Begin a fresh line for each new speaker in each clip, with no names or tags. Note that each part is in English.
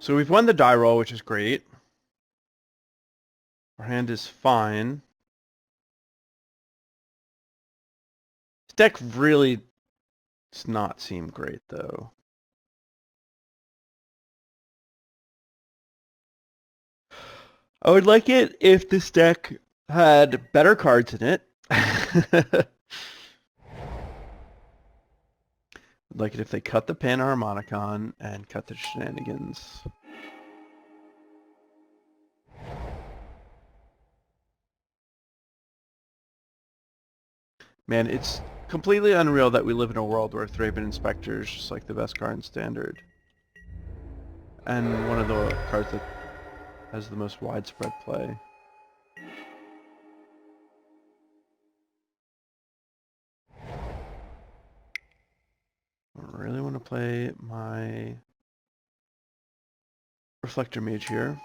So we've won the die roll, which is great. Our hand is fine. This deck really does not seem great, though. I would like it if this deck had better cards in it. I'd like it if they cut the Panharmonicon and cut the shenanigans. Man, it's completely unreal that we live in a world where Thraben Inspector is just like the best card in Standard. And one of the cards that has the most widespread play. I really want to play my Reflector Mage here.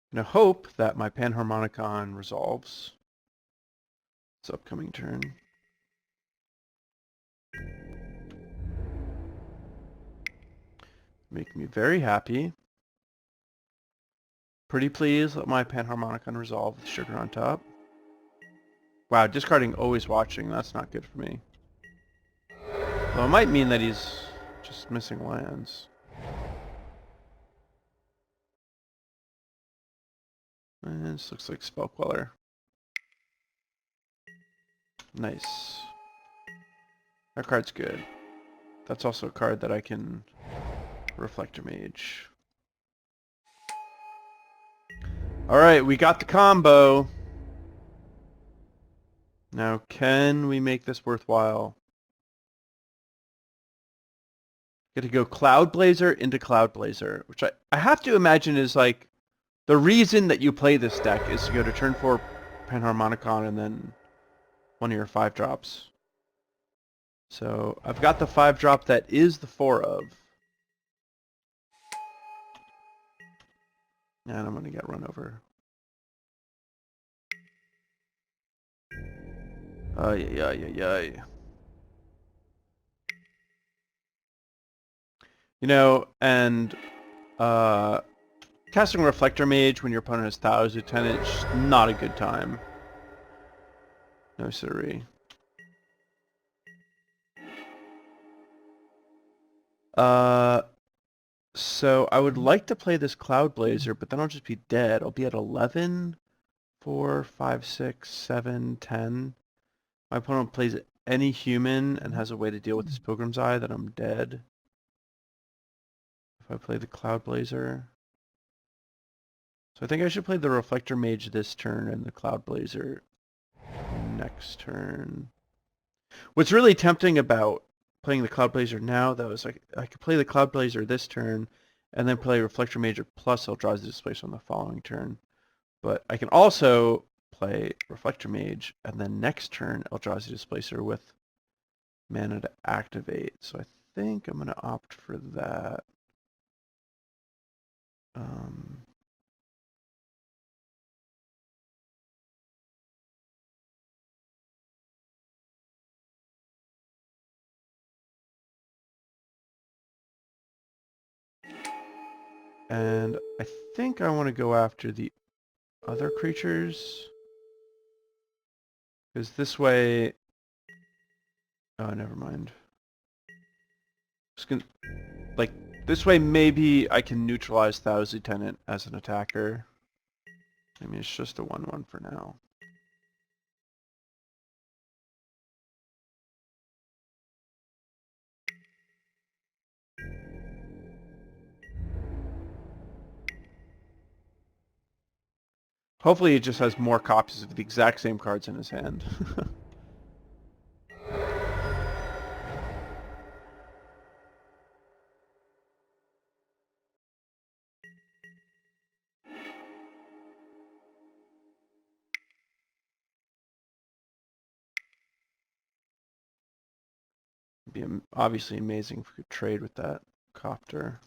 And I hope that my Panharmonicon resolves this upcoming turn. Make me very happy. Pretty please let my Panharmonicon resolve with sugar on top. Wow, discarding Always Watching, that's not good for me. Well, it might mean that he's just missing lands. And this looks like Spell Queller. Nice. That card's good. That's also a card that I can Reflector Mage. Alright, we got the combo. Now, can we make this worthwhile? Get to go Cloudblazer into Cloudblazer, which I have to imagine is like the reason that you play this deck is to go to turn 4 Panharmonicon and then one of your 5-drops. So I've got the 5-drop that is the 4 of. And I'm going to get run over. Ay, ay, ay, ay. You know, and casting Reflector Mage when your opponent has Thought-Knot Seer is not a good time. No siree. So I would like to play this Cloudblazer, but then I'll just be dead. I'll be at 11, 4, 5, 6, 7, 10. My opponent plays any human and has a way to deal with this Pilgrim's Eye, then I'm dead. If I play the Cloudblazer. So I think I should play the Reflector Mage this turn and the Cloudblazer next turn. What's really tempting about playing the Cloudblazer now, though, is I could play the Cloudblazer this turn and then play Reflector Mage plus Eldrazi Displacer on the following turn. But I can also play Reflector Mage and then next turn Eldrazi Displacer with mana to activate. So I think I'm going to opt for that. And I think I want to go after the other creatures. Because this way... Oh, never mind. Just gonna, like, this way maybe I can neutralize Thought-Knot Seer as an attacker. I mean, it's just a 1/1 for now. Hopefully he just has more copies of the exact same cards in his hand. It'd be obviously amazing if we could trade with that Copter.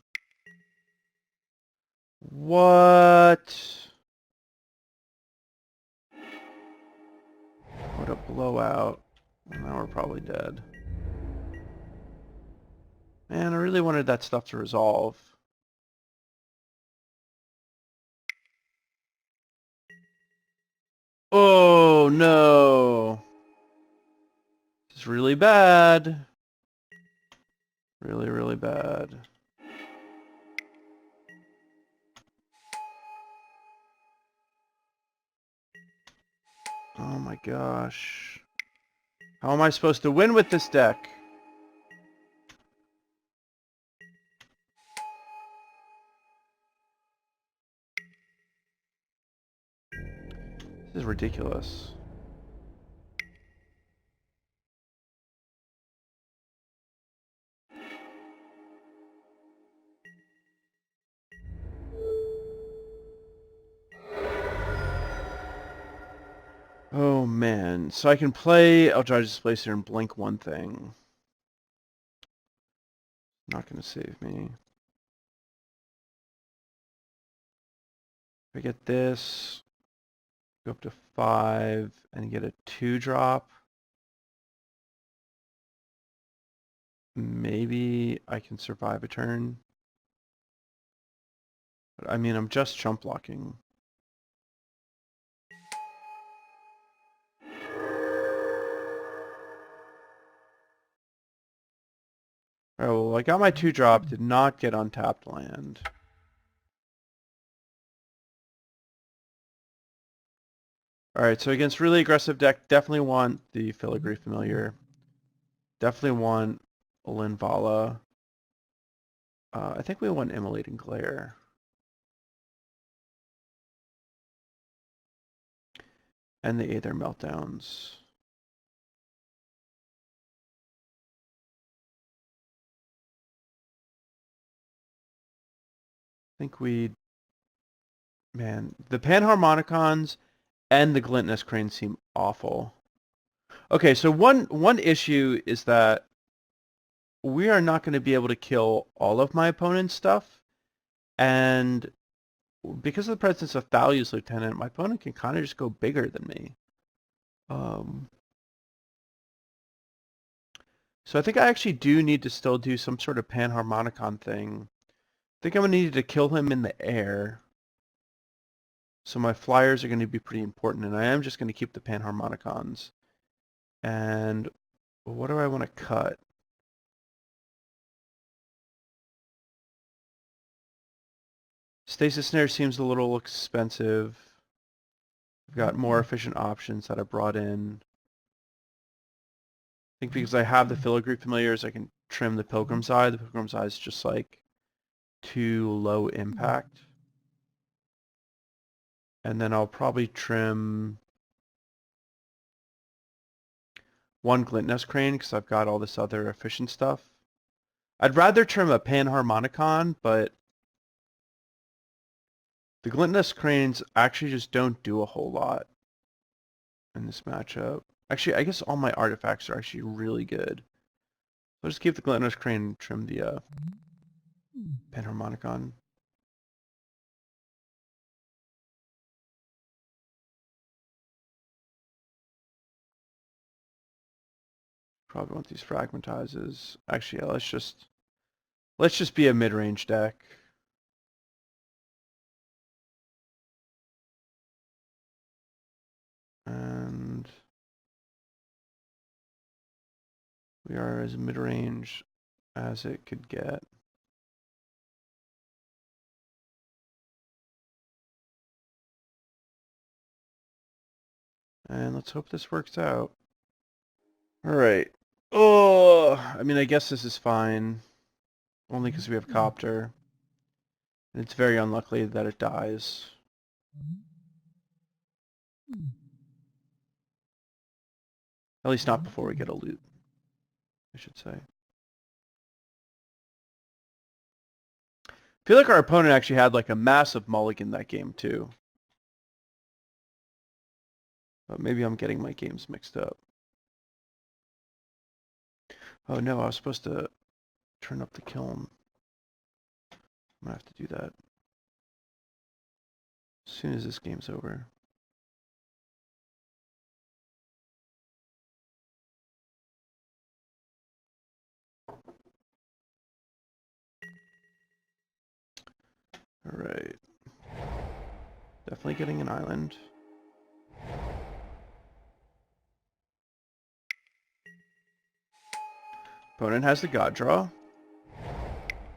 What? What a blowout. Well, now we're probably dead. Man, I really wanted that stuff to resolve. Oh, no. This is really bad. Really, really bad. Oh my gosh. How am I supposed to win with this deck? This is ridiculous. Oh man, so I can play Eldrazi Displacer and blink one thing. Not gonna save me. If I get this, go up to 5 and get a 2-drop. Maybe I can survive a turn. But I mean, I'm just chump blocking. Oh, well, I got my 2-drop, did not get untapped land. Alright, so against really aggressive deck, definitely want the Filigree Familiar. Definitely want a Linvala. I think we want Immolating Glare. And the Aether Meltdowns. I think we... Man, the Panharmonicons and the Glint-Nest Crane seem awful. Okay, so one issue is that we are not going to be able to kill all of my opponent's stuff, and because of the presence of Thalia's Lieutenant, my opponent can kind of just go bigger than me. So I think I actually do need to still do some sort of Panharmonicon thing. I think I'm going to need to kill him in the air. So my flyers are going to be pretty important, and I am just going to keep the Panharmonicons. And what do I want to cut? Stasis Snare seems a little expensive. I've got more efficient options that I brought in. I think because I have the Filigree Familiars, I can trim the Pilgrim's Eye. The Pilgrim's Eye is just like too low impact. And then I'll probably trim one Glint-Nest Crane because I've got all this other efficient stuff. I'd rather trim a Panharmonicon, but the Glint-Nest Cranes actually just don't do a whole lot in this matchup. Actually, I guess all my artifacts are actually really good. So I'll just keep the Glint-Nest Crane and trim the Panharmonicon. Probably want these Fragmentizes. Actually, yeah, let's just be a mid-range deck. And we are as mid-range as it could get. And let's hope this works out. Alright. Oh, I mean, I guess this is fine. Only because we have Copter. And it's very unlikely that it dies. At least not before we get a loot, I should say. I feel like our opponent actually had like a massive mulligan that game too. But maybe I'm getting my games mixed up. Oh no, I was supposed to turn up the kiln. I'm gonna have to do that as soon as this game's over. Alright. Definitely getting an island. Opponent has the God draw.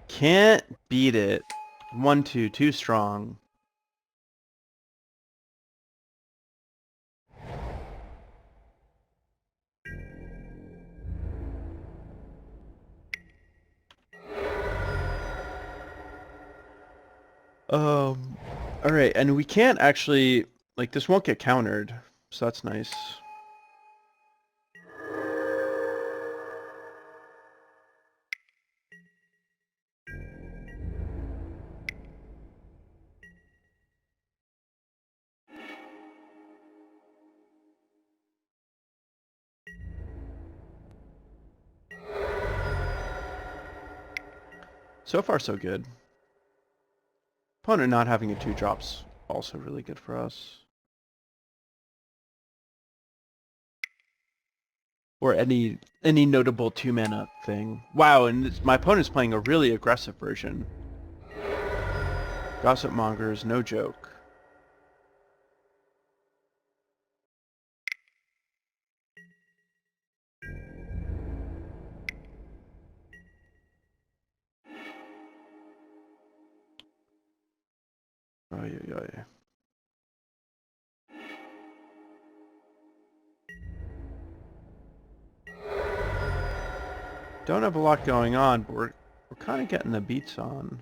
Can't beat it. 1-2, too strong. Alright, and we can't actually, like, this won't get countered, so that's nice. So far, so good. Opponent not having a 2-drop's also really good for us. Or any notable 2-mana thing. Wow, and my opponent's playing a really aggressive version. Gossip Mongers, no joke. Oy, oy, oy. Don't have a lot going on, but we're kind of getting the beats on.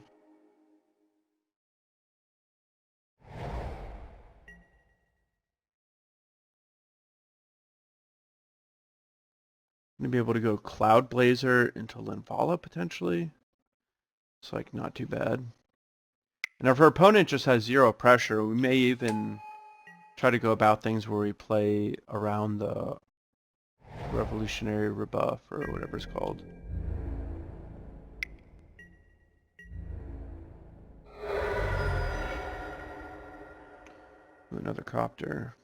Gonna be able to go Cloudblazer into Linvala potentially. It's like not too bad. And if our opponent just has 0 pressure, we may even try to go about things where we play around the Revolutionary Rebuff or whatever it's called. Ooh, another Copter.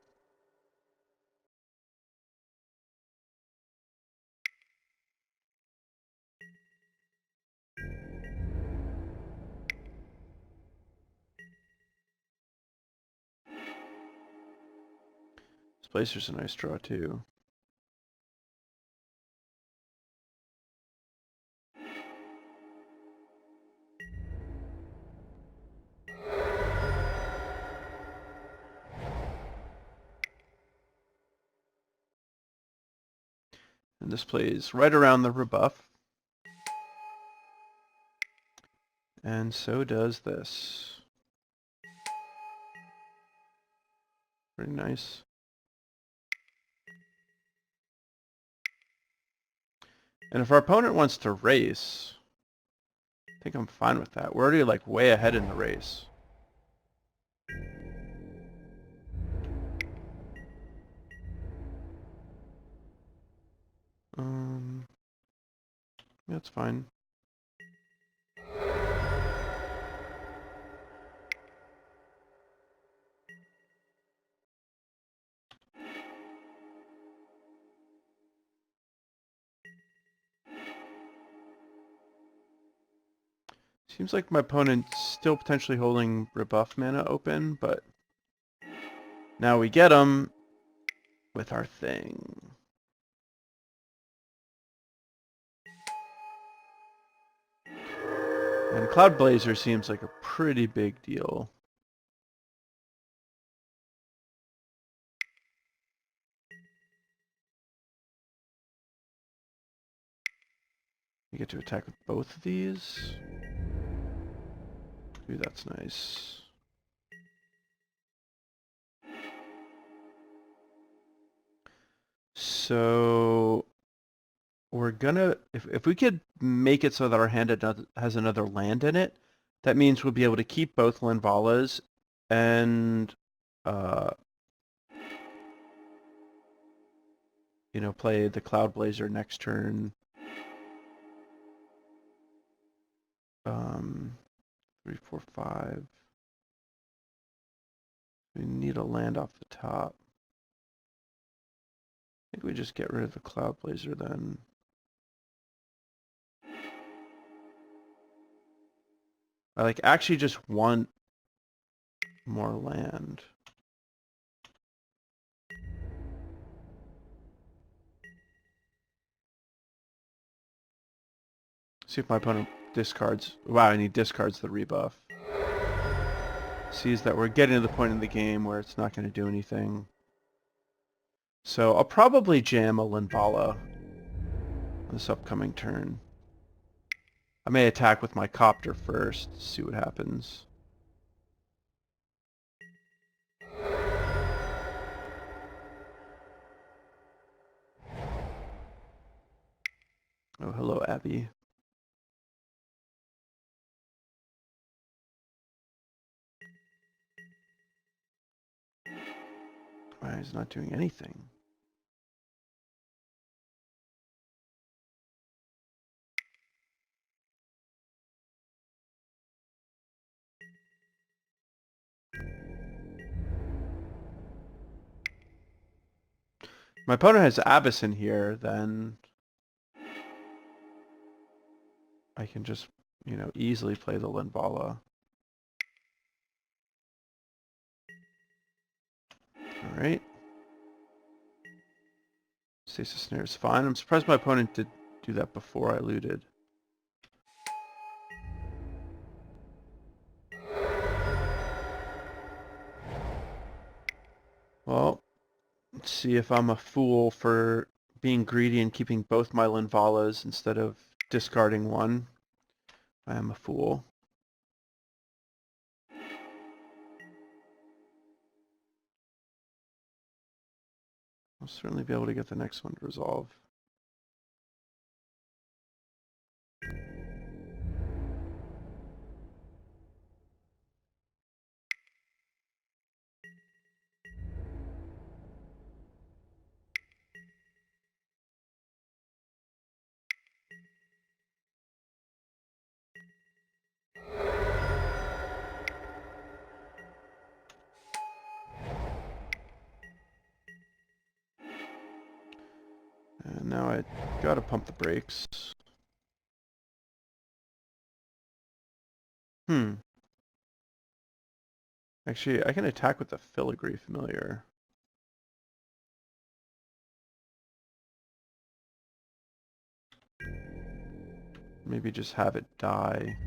Displacer's a nice draw too. And this plays right around the rebuff. And so does this. Pretty nice. And if our opponent wants to race, I think I'm fine with that. We're already like way ahead in the race. That's fine. Seems like my opponent's still potentially holding rebuff mana open, but now we get him with our thing. And Cloudblazer seems like a pretty big deal. You get to attack with both of these. Ooh, that's nice. So we're gonna, if we could make it so that our hand has another land in it, that means we'll be able to keep both Linvalas and you know, play the Cloudblazer next turn. 3, 4, 5. We need a land off the top. I think we just get rid of the Cloudblazer then. I like actually just want more land. See if my opponent discards. Wow, and he discards the rebuff. Sees that we're getting to the point in the game where it's not going to do anything. So I'll probably jam a Linvala this upcoming turn. I may attack with my Copter first to see what happens. Oh, hello, Abbey. Why, he's not doing anything. My opponent has Abyss in here, then I can just, easily play the Linvala. Alright. Stasis Snare is fine. I'm surprised my opponent did do that before I looted. Well, let's see if I'm a fool for being greedy and keeping both my Linvalas instead of discarding one. I am a fool. I'll certainly be able to get the next one to resolve. And now I gotta pump the brakes. Actually, I can attack with the Filigree Familiar. Maybe just have it die.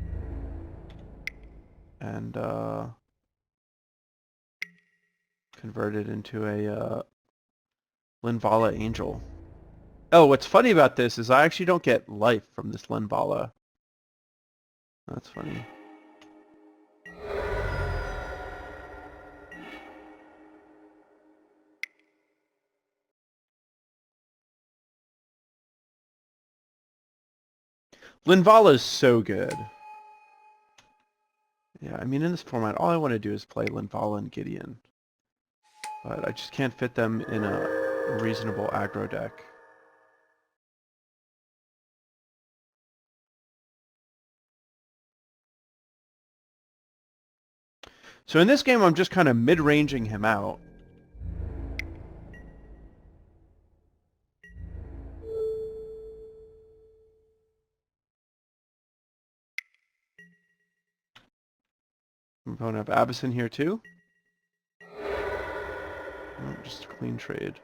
And convert it into a Linvala Angel. Oh, what's funny about this is I actually don't get life from this Linvala. That's funny. Linvala is so good. Yeah, I mean, in this format, all I want to do is play Linvala and Gideon. But I just can't fit them in a reasonable aggro deck. So in this game, I'm just kind of mid-ranging him out. I'm going to have Abyss in here too. Oh, just a clean trade.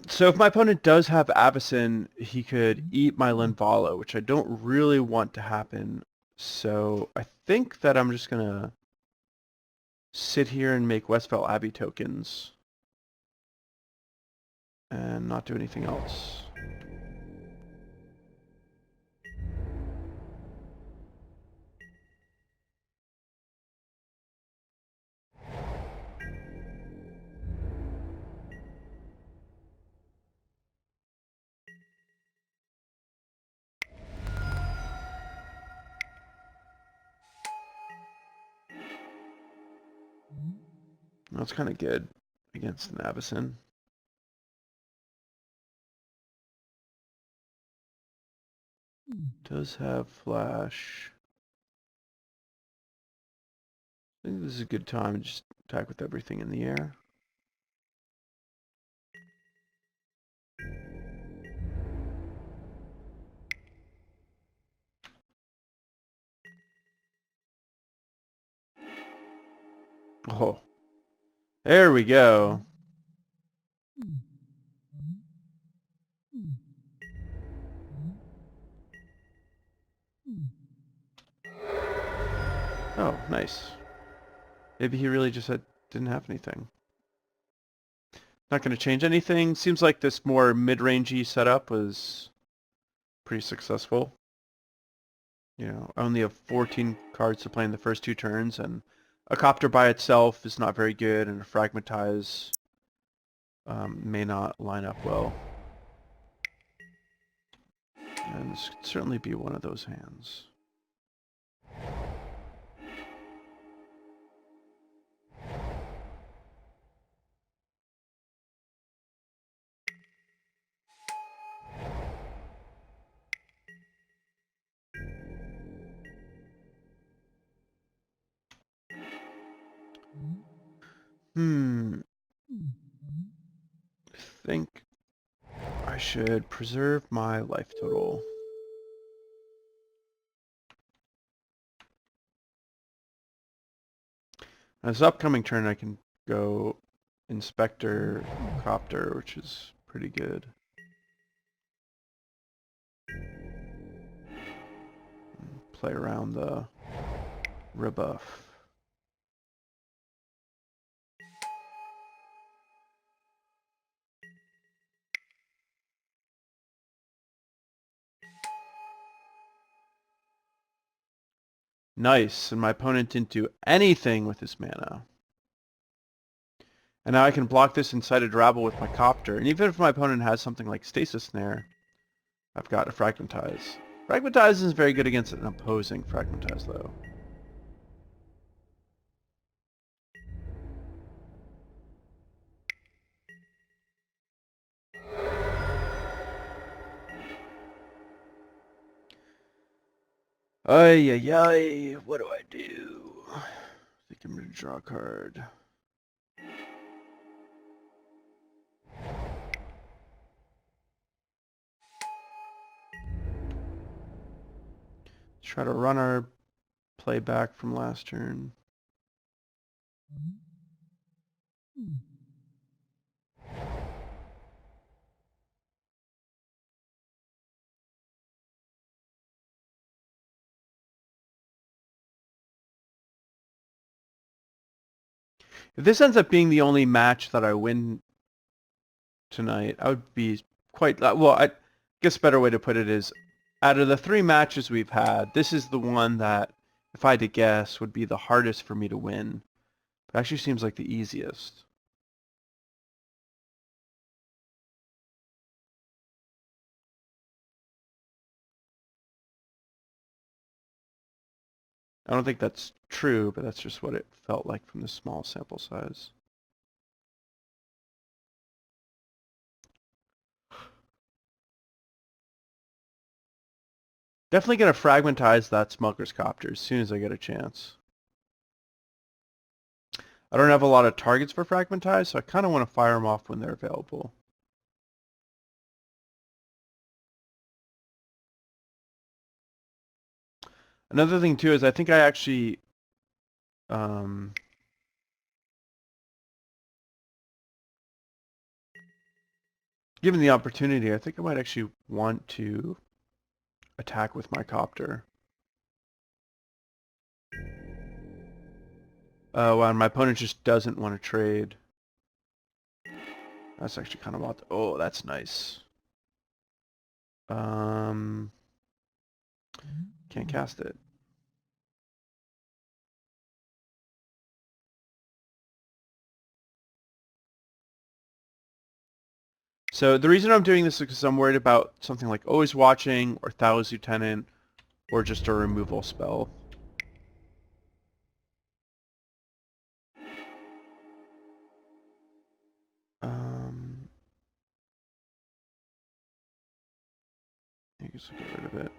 So if my opponent does have Abyssin, he could eat my Linvala, which I don't really want to happen. So I think that I'm just gonna sit here and make Westvale Abbey tokens and not do anything else. That's kind of good against an Abyssin. Does have flash. I think this is a good time to just attack with everything in the air. Oh, there we go. Oh, nice. Maybe he really just didn't have anything. Not going to change anything. Seems like this more mid-rangey setup was pretty successful. You know, I only have 14 cards to play in the first 2 turns, and a Copter by itself is not very good, and a Fragmentize may not line up well. And this could certainly be one of those hands. I think I should preserve my life total. This upcoming turn I can go Inspector Copter, which is pretty good. Play around the rebuff. Nice, and my opponent didn't do anything with his mana. And now I can block this Incited Rabble with my Copter, and even if my opponent has something like Stasis Snare, I've got a Fragmentize. Fragmentize isn't very good against an opposing Fragmentize, though. Ay, ay, ay, what do I do? I think I'm going to draw a card. Try to run our play back from last turn. If this ends up being the only match that I win tonight, I would be quite... well, I guess a better way to put it is, out of the 3 matches we've had, this is the one that, if I had to guess, would be the hardest for me to win. It actually seems like the easiest. I don't think that's true, but that's just what it felt like from the small sample size. Definitely going to fragmentize that Smuggler's Copter as soon as I get a chance. I don't have a lot of targets for Fragmentize, so I kind of want to fire them off when they're available. Another thing too is I think I actually given the opportunity, I think I might actually want to attack with my Copter. Oh, and my opponent just doesn't want to trade. That's actually kind of wild. Oh, that's nice. Can't cast it. So the reason I'm doing this is because I'm worried about something like Always Watching or Thou's Lieutenant or just a removal spell. I guess I'll get rid of it.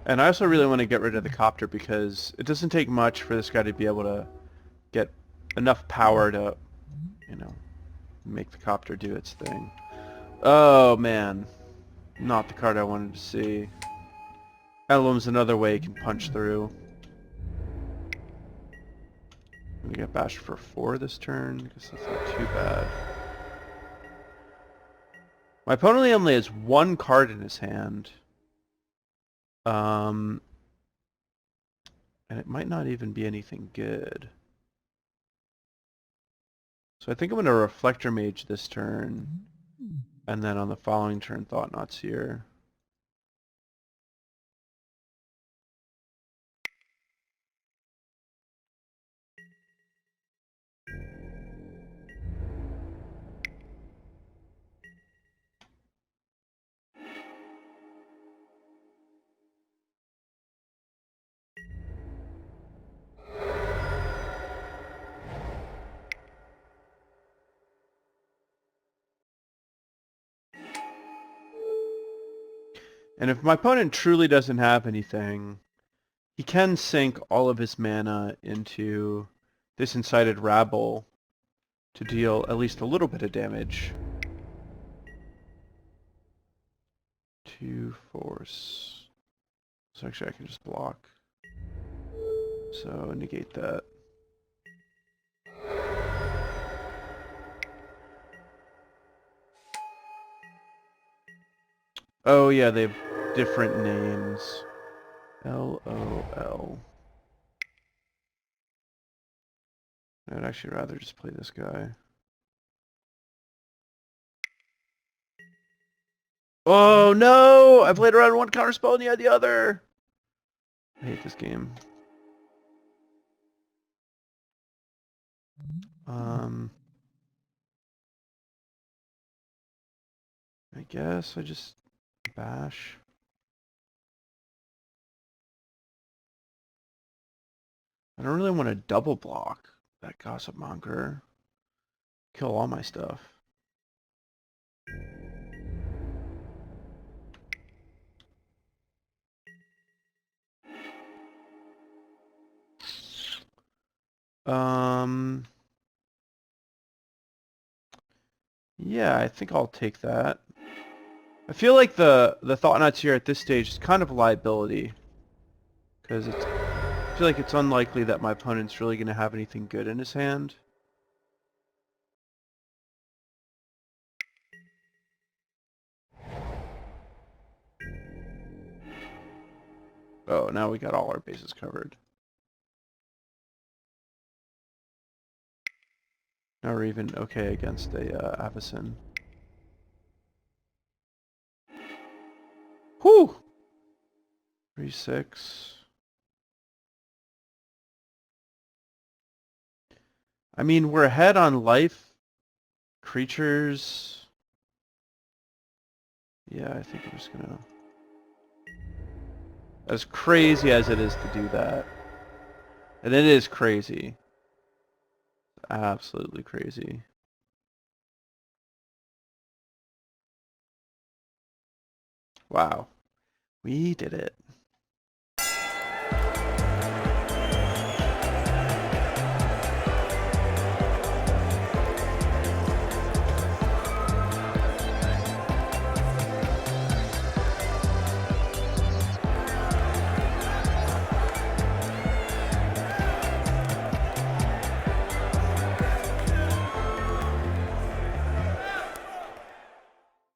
And I also really want to get rid of the Copter because it doesn't take much for this guy to be able to get enough power to, you know, make the Copter do its thing. Oh man, not the card I wanted to see. Emblem's another way you can punch through. I'm gonna get bashed for 4 this turn, because that's not too bad. My opponent only has 1 card in his hand. And it might not even be anything good. So I think I'm gonna Reflector Mage this turn, and then on the following turn Thought-Knot Seer. And if my opponent truly doesn't have anything, he can sink all of his mana into this Incited Rabble to deal at least a little bit of damage. 2 force. So actually I can just block. So negate that. Oh yeah, they have different names. LOL. I'd actually rather just play this guy. Oh no! I played around 1 counterspell and you had the other! I hate this game. I guess I just bash. I don't really want to double block that Gossip Monger. Kill all my stuff. Yeah, I think I'll take that. I feel like the Thought-Knot Seer at this stage is kind of a liability. Because I feel like it's unlikely that my opponent's really going to have anything good in his hand. Oh, now we got all our bases covered. Now we're even okay against a Avacyn. Whew! 3-6. I mean, we're ahead on life, creatures. Yeah, I think I'm just gonna... As crazy as it is to do that. And it is crazy. Absolutely crazy. Wow. We did it.